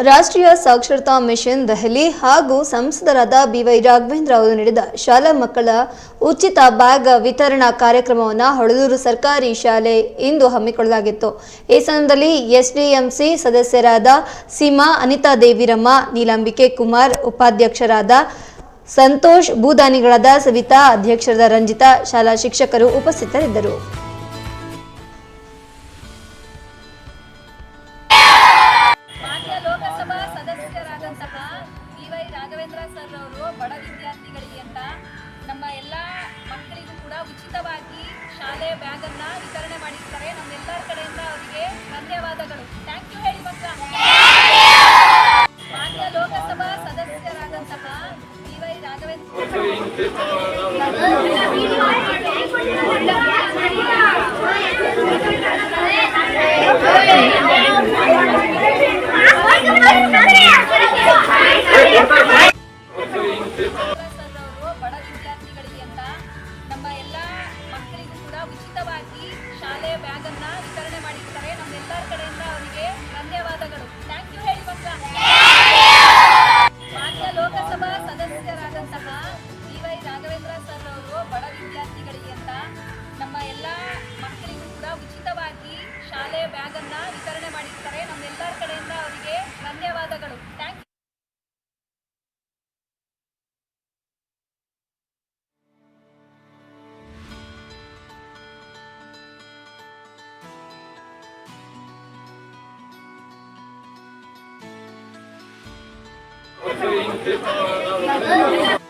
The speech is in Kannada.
ರಾಷ್ಟ್ರೀಯ ಸಾಕ್ಷರತಾ ಮಿಷನ್ ದೆಹಲಿ ಹಾಗೂ ಸಂಸದರಾದ ಬಿವೈ ರಾಘವೇಂದ್ರ ಅವರು ನೀಡಿದ ಶಾಲಾ ಮಕ್ಕಳ ಉಚಿತ ಬ್ಯಾಗ್ ವಿತರಣಾ ಕಾರ್ಯಕ್ರಮವನ್ನು ಹೊಳಲೂರು ಸರ್ಕಾರಿ ಶಾಲೆ ಇಂದು ಹಮ್ಮಿಕೊಳ್ಳಲಾಗಿತ್ತು. ಈ ಸಂದರ್ಭದಲ್ಲಿ ಎಸ್ಡಿಎಂಸಿ ಸದಸ್ಯರಾದ ಸೀಮಾ, ಅನಿತಾ ದೇವಿರಮ್ಮ, ನೀಲಾಂಬಿಕೆ ಕುಮಾರ್, ಉಪಾಧ್ಯಕ್ಷರಾದ ಸಂತೋಷ್, ಭೂದಾನಿಗಳಾದ ಸವಿತಾ, ಅಧ್ಯಕ್ಷರಾದ ರಂಜಿತಾ, ಶಾಲಾ ಶಿಕ್ಷಕರು ಉಪಸ್ಥಿತರಿದ್ದರು. ಲೋಕಸಭಾ ಸದಸ್ಯರಾದಂತಹ ಬಿವೈ ರಾಘವೇಂದ್ರ ಸರ್ ಅವರು ಬಡ ವಿದ್ಯಾರ್ಥಿಗಳಿಗೆ ಅಂತ ನಮ್ಮ ಎಲ್ಲ ಮಕ್ಕಳಿಗೂ ಕೂಡ ಉಚಿತವಾಗಿ ಶಾಲೆ ಬ್ಯಾಗ್ ಅನ್ನ ವಿತರಣೆ ಮಾಡಿರ್ತಾರೆ. ನಮ್ಮೆಲ್ಲರ ಕಡೆಯಿಂದ ಅವರಿಗೆ ಧನ್ಯವಾದಗಳು. ಥ್ಯಾಂಕ್ ಯು ಹೇಳಿ ಮಕ್ಕಳ. ಮಾನ್ಯ ಲೋಕಸಭಾ ಸದಸ್ಯರಾದಂತಹ ಬಿವೈ ಬಡ ವಿದ್ಯಾರ್ಥಿಗಳಿಗೆ ಅಂತ ನಮ್ಮ ಎಲ್ಲ ಮಕ್ಕಳಿಗೂ ಕೂಡ ಉಚಿತವಾಗಿ ಶಾಲೆ ಬ್ಯಾಗ್ ಅನ್ನ ವಿತರಣೆ ಮಾಡಿರ್ತಾರೆ. ನಮ್ಮೆಲ್ಲರ ಕಡೆಯಿಂದ ಅವರಿಗೆ ಧನ್ಯವಾದಗಳು. ಥ್ಯಾಂಕ್ ಯು ಹೇಳಿ ಮಕ್ಕಳ. ಮಾನ್ಯ ಲೋಕಸಭಾ ಸದಸ್ಯರಾದಂತಹ ಬಿವೈ ರಾಘವೇಂದ್ರ ಸರ್ ಅವರು ಬಡ ವಿದ್ಯಾರ್ಥಿಗಳಿಗೆ ಅಂತ ನಮ್ಮ ಎಲ್ಲ ಮಕ್ಕಳಿಗೂ ಕೂಡ ಉಚಿತವಾಗಿ ಶಾಲೆ ಬ್ಯಾಗ್ ಅನ್ನ ವಿತರಣೆ ಮಾಡಿರ್ತಾರೆ. ನಮ್ಮೆಲ್ಲರ ಕಡೆಯಿಂದ ಅವರಿಗೆ ಧನ್ಯವಾದಗಳು. Thank you. Thank you.